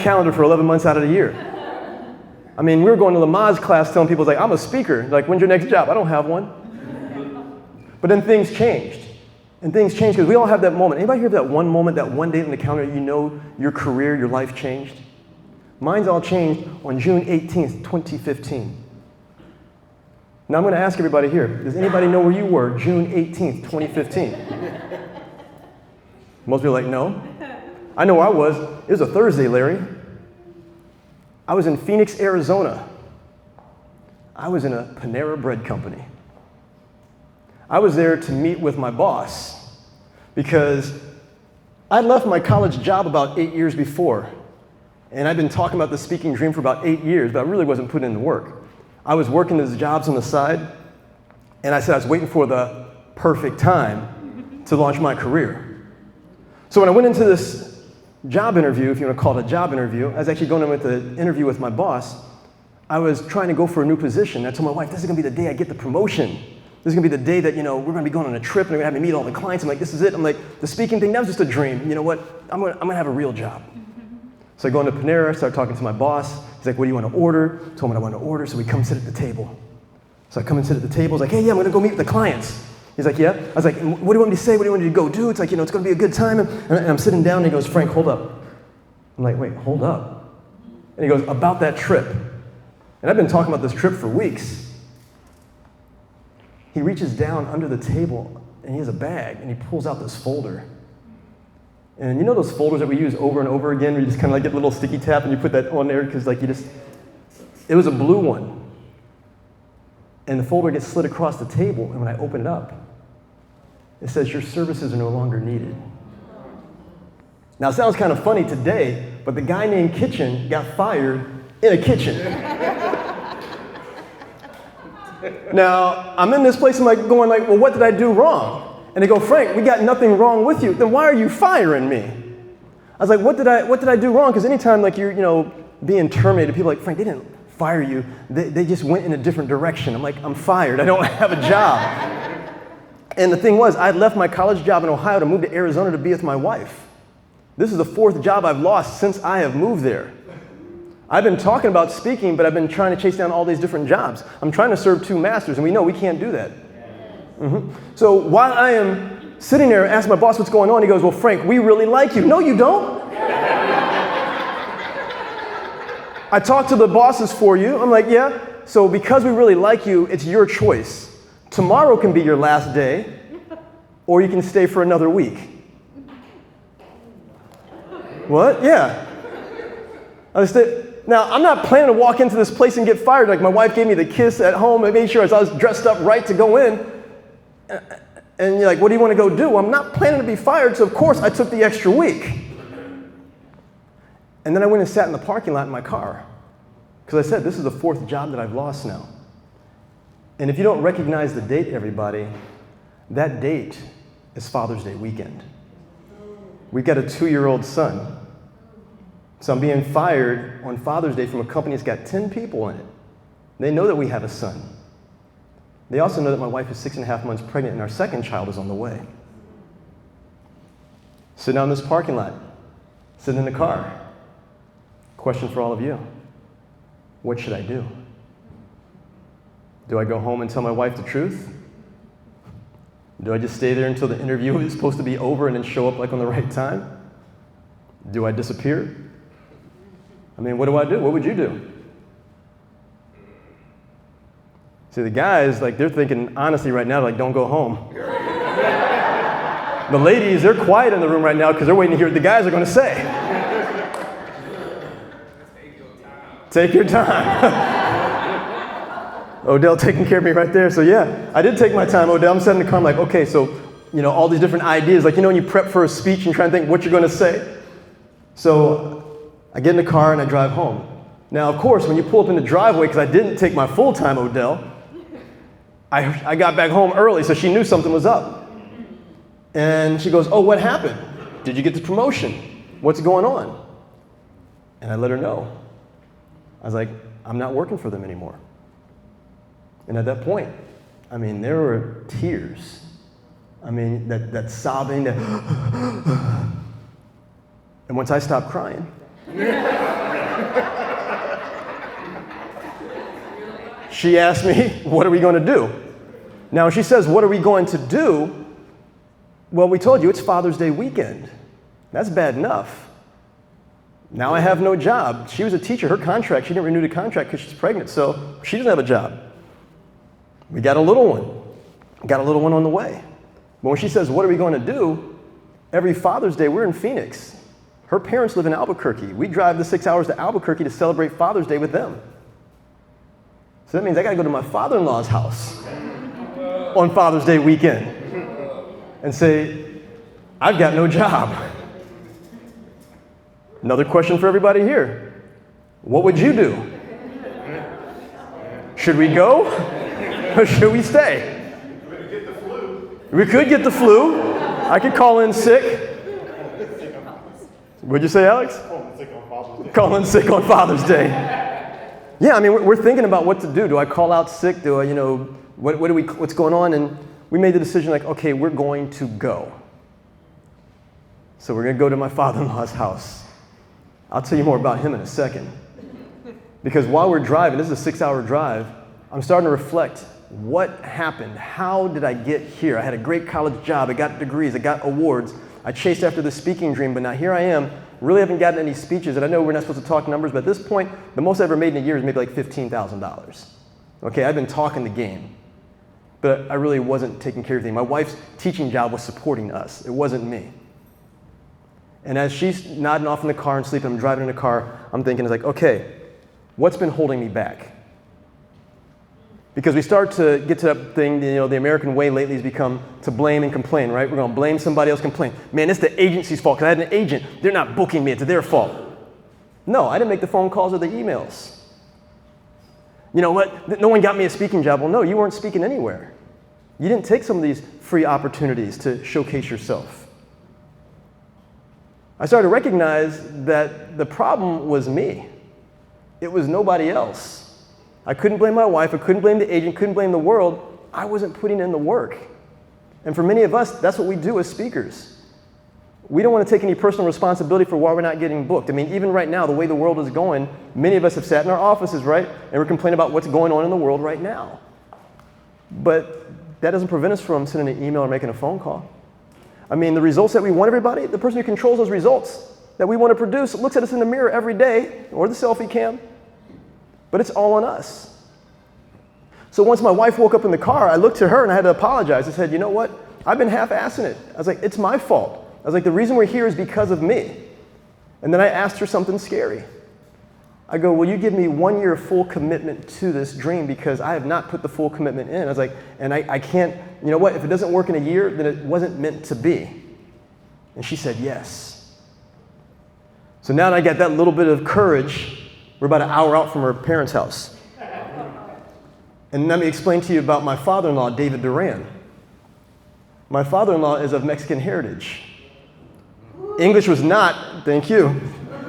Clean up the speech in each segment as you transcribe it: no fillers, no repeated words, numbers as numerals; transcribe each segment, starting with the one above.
calendar for 11 months out of the year. I mean, we were going to Lamaze class telling people, like, I'm a speaker. Like, when's your next job? I don't have one. But then things changed. And things changed because we all have that moment. Anybody here have that one moment, that one date on the calendar, you know your career, your life changed? Mine's all changed on June 18th, 2015. Now I'm going to ask everybody here, does anybody know where you were June 18th, 2015? Most people are like, no. I know where I was. It was a Thursday, Larry. I was in Phoenix, Arizona. I was in a Panera Bread company. I was there to meet with my boss because I left my college job about 8 years before. And I'd been talking about the speaking dream for about 8 years, but I really wasn't putting in the work. I was working those jobs on the side, and I said I was waiting for the perfect time to launch my career. So when I went into this job interview, if you want to call it a job interview, I was actually going in with the interview with my boss. I was trying to go for a new position. I told my wife, this is going to be the day I get the promotion. This is going to be the day that, we're going to be going on a trip and they're going to have me meet all the clients. I'm like, this is it. I'm like, the speaking thing, that was just a dream. You know what? I'm going to have a real job. So I go into Panera, start talking to my boss. He's like, what do you want to order? I told him what I want to order, so we come sit at the table. So I come and sit at the table. He's like, hey, yeah, I'm going to go meet with the clients. He's like, yeah? I was like, what do you want me to say? What do you want me to go do? It's like, it's going to be a good time. And I'm sitting down, and he goes, Frank, hold up. I'm like, wait, hold up. And he goes, about that trip. And I've been talking about this trip for weeks. He reaches down under the table, and he has a bag, and he pulls out this folder. And you know those folders that we use over and over again, where you just kind of like get a little sticky tap, and you put that on there, because like it was a blue one. And the folder gets slid across the table, and when I open it up, it says, your services are no longer needed. Now, it sounds kind of funny today, but the guy named Kitchen got fired in a kitchen. Now, I'm in this place, I'm like going like, well, what did I do wrong? And they go, Frank, we got nothing wrong with you. Then why are you firing me? I was like, what did I do wrong? Because anytime like you're, being terminated, people are like, Frank, they didn't fire you. They just went in a different direction. I'm like, I'm fired. I don't have a job. And the thing was, I had left my college job in Ohio to move to Arizona to be with my wife. This is the fourth job I've lost since I have moved there. I've been talking about speaking, but I've been trying to chase down all these different jobs. I'm trying to serve two masters, and we know we can't do that. So while I am sitting there, I ask my boss what's going on. He goes, well, Frank, we really like you. No, you don't. I talked to the bosses for you. I'm like, yeah. So because we really like you, it's your choice. Tomorrow can be your last day, or you can stay for another week. What? Yeah. Now, I'm not planning to walk into this place and get fired. Like, my wife gave me the kiss at home and made sure I was dressed up right to go in. And you're like, what do you want to go do? Well, I'm not planning to be fired, so of course I took the extra week. And then I went and sat in the parking lot in my car. Because I said, this is the fourth job that I've lost now. And if you don't recognize the date, everybody, that date is Father's Day weekend. We've got a 2-year-old son. So I'm being fired on Father's Day from a company that's got 10 people in it. They know that we have a son. They also know that my wife is 6.5 months pregnant and our second child is on the way. Sitting down in this parking lot, sitting in the car. Question for all of you. What should I do? Do I go home and tell my wife the truth? Do I just stay there until the interview is supposed to be over and then show up like on the right time? Do I disappear? I mean, what do I do? What would you do? See, the guys, like, they're thinking honestly right now, like, don't go home. The ladies, they're quiet in the room right now because they're waiting to hear what the guys are going to say. Take your time. Odell taking care of me right there. So yeah, I did take my time, Odell. I'm sitting in the car, I'm like, okay, so, all these different ideas. Like, when you prep for a speech and try to think what you're going to say. So I get in the car and I drive home. Now, of course, when you pull up in the driveway, because I didn't take my full time, Odell, I got back home early, so she knew something was up. And she goes, oh, what happened? Did you get the promotion? What's going on? And I let her know. I was like, I'm not working for them anymore. And at that point, there were tears. that sobbing. And once I stopped crying, She asked me, what are we going to do? Now, when she says, what are we going to do? Well, we told you it's Father's Day weekend. That's bad enough. Now I have no job. She was a teacher. Her contract, she didn't renew the contract because she's pregnant, so she doesn't have a job. We got a little one. Got a little one on the way. But when she says, what are we going to do? Every Father's Day, we're in Phoenix. Her parents live in Albuquerque. We drive the 6 hours to Albuquerque to celebrate Father's Day with them. So that means I got to go to my father-in-law's house on Father's Day weekend and say, I've got no job. Another question for everybody here. What would you do? Should we go or should we stay? We could get the flu. I could call in sick. What'd you say, Alex? Call in sick on Father's Day. Yeah, I mean, we're thinking about what to do. Do I call out sick? Do I, what's going on? And we made the decision like, okay, we're going to go. So we're going to go to my father-in-law's house. I'll tell you more about him in a second. Because while we're driving, this is a 6-hour drive, I'm starting to reflect what happened. How did I get here? I had a great college job. I got degrees. I got awards. I chased after the speaking dream, but now here I am. Really haven't gotten any speeches, and I know we're not supposed to talk numbers, but at this point, the most I ever made in a year is maybe like $15,000. Okay, I've been talking the game, but I really wasn't taking care of anything. My wife's teaching job was supporting us. It wasn't me. And as she's nodding off in the car and sleeping, I'm driving in the car, I'm thinking, it's like, okay, what's been holding me back? Because we start to get to that thing, the American way lately has become to blame and complain, right? We're going to blame somebody else, complain. Man, it's the agency's fault because I had an agent. They're not booking me. It's their fault. No, I didn't make the phone calls or the emails. You know what? No one got me a speaking job. Well, no, you weren't speaking anywhere. You didn't take some of these free opportunities to showcase yourself. I started to recognize that the problem was me. It was nobody else. I couldn't blame my wife, I couldn't blame the agent, couldn't blame the world. I wasn't putting in the work. And for many of us, that's what we do as speakers. We don't want to take any personal responsibility for why we're not getting booked. I mean, even right now, the way the world is going, many of us have sat in our offices, right? And we're complaining about what's going on in the world right now. But that doesn't prevent us from sending an email or making a phone call. I mean, the results that we want everybody, the person who controls those results that we want to produce looks at us in the mirror every day, or the selfie cam. But it's all on us. So once my wife woke up in the car, I looked to her and I had to apologize. I said, you know what? I've been half-assing it. I was like, it's my fault. I was like, the reason we're here is because of me. And then I asked her something scary. I go, will you give me 1 year of full commitment to this dream because I have not put the full commitment in. I was like, and I can't, you know what? If it doesn't work in a year, then it wasn't meant to be. And she said yes. So now that I got that little bit of courage, we're about an hour out from her parents' house. And let me explain to you about my father-in-law, David Duran. My father-in-law is of Mexican heritage. English was not, thank you,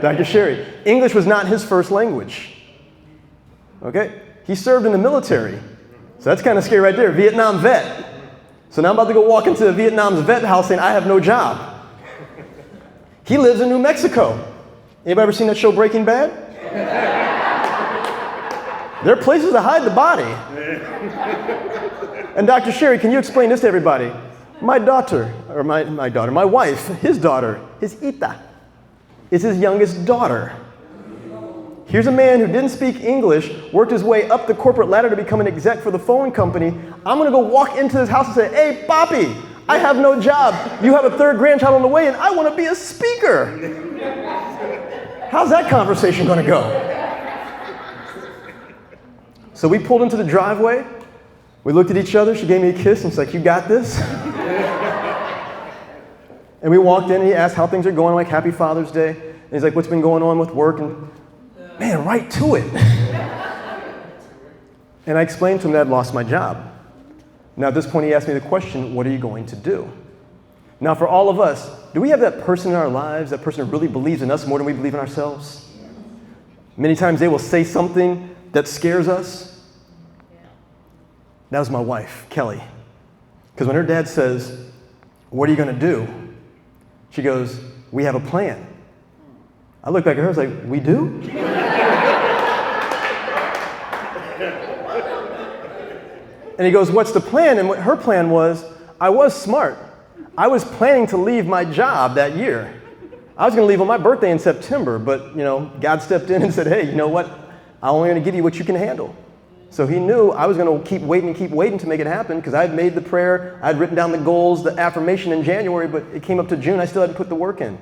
Dr. Sherry. English was not his first language. Okay? He served in the military. So that's kind of scary right there, Vietnam vet. So now I'm about to go walk into Vietnam's vet house saying I have no job. He lives in New Mexico. Anybody ever seen that show Breaking Bad? There are places to hide the body. And Dr. Sherry, can you explain this to everybody? My wife, his daughter, his Ita, is his youngest daughter. Here's a man who didn't speak English, worked his way up the corporate ladder to become an exec for the phone company. I'm going to go walk into his house and say, hey, Papi, I have no job. You have a third grandchild on the way, and I want to be a speaker. How's that conversation going to go? So we pulled into the driveway. We looked at each other. She gave me a kiss, and she's like, you got this? And we walked in, and he asked how things are going. I'm like, happy Father's Day. And he's like, what's been going on with work? And man, right to it. And I explained to him that I'd lost my job. Now, at this point, he asked me the question, what are you going to do? Now, for all of us, do we have that person in our lives, that person who really believes in us more than we believe in ourselves? Many times they will say something that scares us. That was my wife, Kelly. Because when her dad says, what are you going to do? She goes, we have a plan. I looked back at her, I was like, we do? And he goes, what's the plan? And what her plan was, I was smart. I was planning to leave my job that year. I was going to leave on my birthday in September, but God stepped in and said, hey, you know what? I'm only going to give you what you can handle. So he knew I was going to keep waiting to make it happen because I had made the prayer, I had written down the goals, the affirmation in January, but it came up to June, I still hadn't put the work in.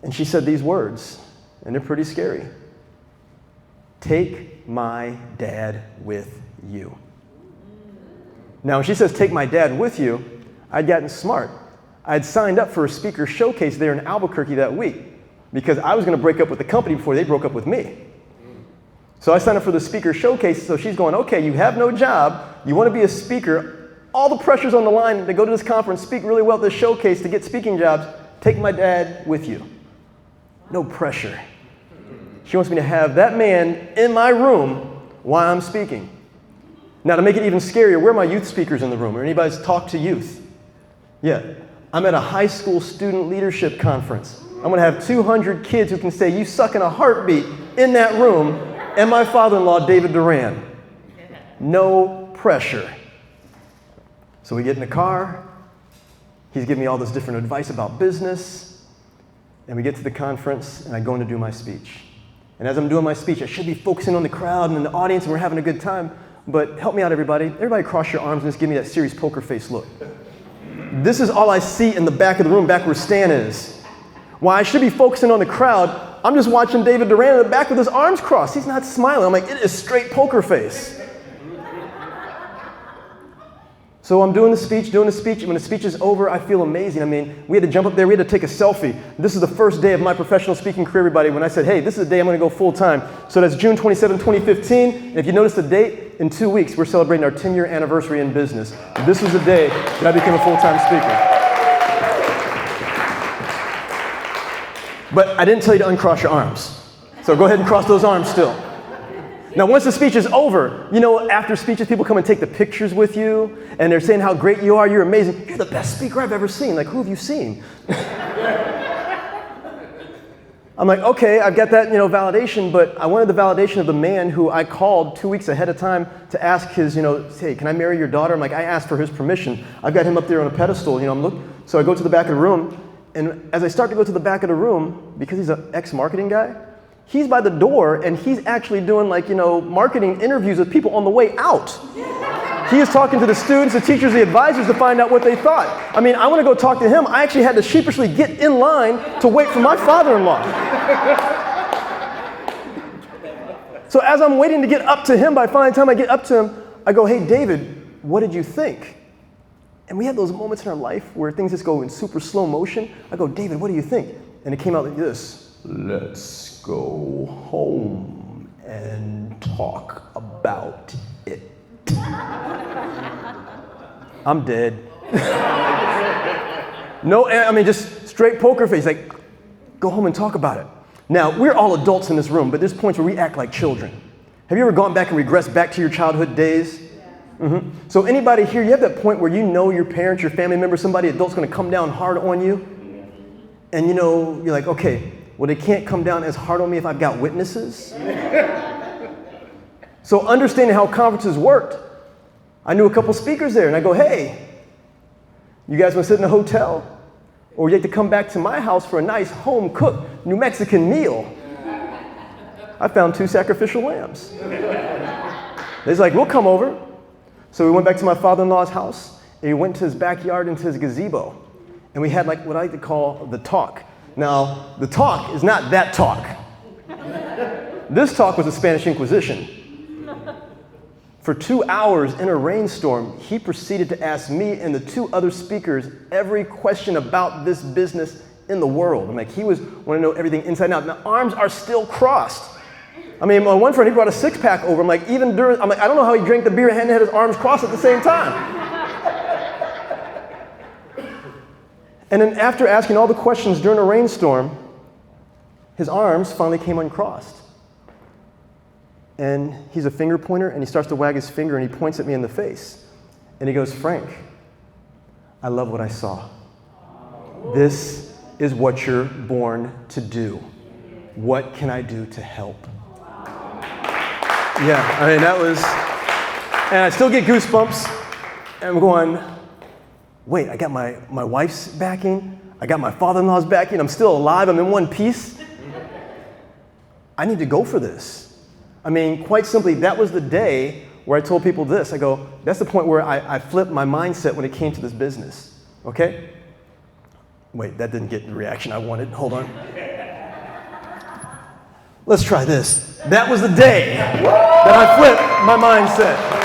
And she said these words, and they're pretty scary. Take my dad with you. Now, when she says, take my dad with you, I'd gotten smart. I'd signed up for a speaker showcase there in Albuquerque that week because I was going to break up with the company before they broke up with me. So I signed up for the speaker showcase, so she's going, okay, you have no job, you want to be a speaker, all the pressure's on the line to go to this conference, speak really well at this showcase to get speaking jobs, take my dad with you. No pressure. She wants me to have that man in my room while I'm speaking. Now, to make it even scarier, where are my youth speakers in the room? Or anybody's talked to youth? Yeah. I'm at a high school student leadership conference. I'm going to have 200 kids who can say, you suck in a heartbeat in that room, and my father-in-law, David Duran. No pressure. So we get in the car. He's giving me all this different advice about business. And we get to the conference, and I go in to do my speech. And as I'm doing my speech, I should be focusing on the crowd and the audience, and we're having a good time. But help me out, everybody. Everybody cross your arms and just give me that serious poker face look. This is all I see in the back of the room, back where Stan is. While I should be focusing on the crowd, I'm just watching David Duran in the back with his arms crossed. He's not smiling. I'm like, it is straight poker face. So I'm doing the speech, and when the speech is over, I feel amazing. I mean, we had to jump up there, we had to take a selfie. This is the first day of my professional speaking career, everybody, when I said, hey, this is the day I'm going to go full time. So that's June 27, 2015. And if you notice the date, in 2 weeks, we're celebrating our 10-year anniversary in business. This was the day that I became a full-time speaker. But I didn't tell you to uncross your arms. So go ahead and cross those arms still. Now, once the speech is over, after speeches, people come and take the pictures with you, and they're saying how great you are, you're amazing. You're the best speaker I've ever seen. Like, who have you seen? I'm like, okay, I've got that, validation, but I wanted the validation of the man who I called 2 weeks ahead of time to ask his, hey, can I marry your daughter? I'm like, I asked for his permission. I've got him up there on a pedestal, So I go to the back of the room, and as I start to go to the back of the room, because he's an ex-marketing guy, he's by the door, and he's actually doing marketing interviews with people on the way out. He is talking to the students, the teachers, the advisors to find out what they thought. I mean, I want to go talk to him. I actually had to sheepishly get in line to wait for my father-in-law. So as I'm waiting to get up to him, by the time I get up to him, I go, hey, David, what did you think? And we have those moments in our life where things just go in super slow motion. I go, David, what do you think? And it came out like this. Let's go home and talk about it. I'm dead. No, just straight poker face, like, go home and talk about it. Now, we're all adults in this room, but there's points where we act like children. Have you ever gone back and regressed back to your childhood days? Mm-hmm. So anybody here, you have that point where your parents, your family member, somebody adult's going to come down hard on you? And you're like, okay, well, they can't come down as hard on me if I've got witnesses. So understanding how conferences worked, I knew a couple speakers there, and I go, hey, you guys want to sit in a hotel? Or you like to come back to my house for a nice home-cooked New Mexican meal? I found 2 sacrificial lambs. They're like, we'll come over. So we went back to my father-in-law's house, and we went to his backyard into his gazebo. And we had what I like to call the talk. Now, the talk is not that talk. This talk was the Spanish Inquisition. For 2 hours in a rainstorm, he proceeded to ask me and the 2 other speakers every question about this business in the world. He wanted to know everything inside and out. My arms are still crossed. My one friend, he brought a 6-pack over. I don't know how he drank the beer and had his arms crossed at the same time. And then after asking all the questions during a rainstorm, his arms finally came uncrossed. And he's a finger pointer, and he starts to wag his finger, and he points at me in the face. And he goes, Frank, I love what I saw. This is what you're born to do. What can I do to help? Yeah, I mean, that was, and I still get goosebumps. And I'm going, wait, I got my wife's backing. I got my father-in-law's backing. I'm still alive. I'm in one piece. I need to go for this. I mean, quite simply, that was the day where I told people this. I go, that's the point where I flipped my mindset when it came to this business. Okay? Wait, that didn't get the reaction I wanted. Hold on. Let's try this. That was the day that I flipped my mindset.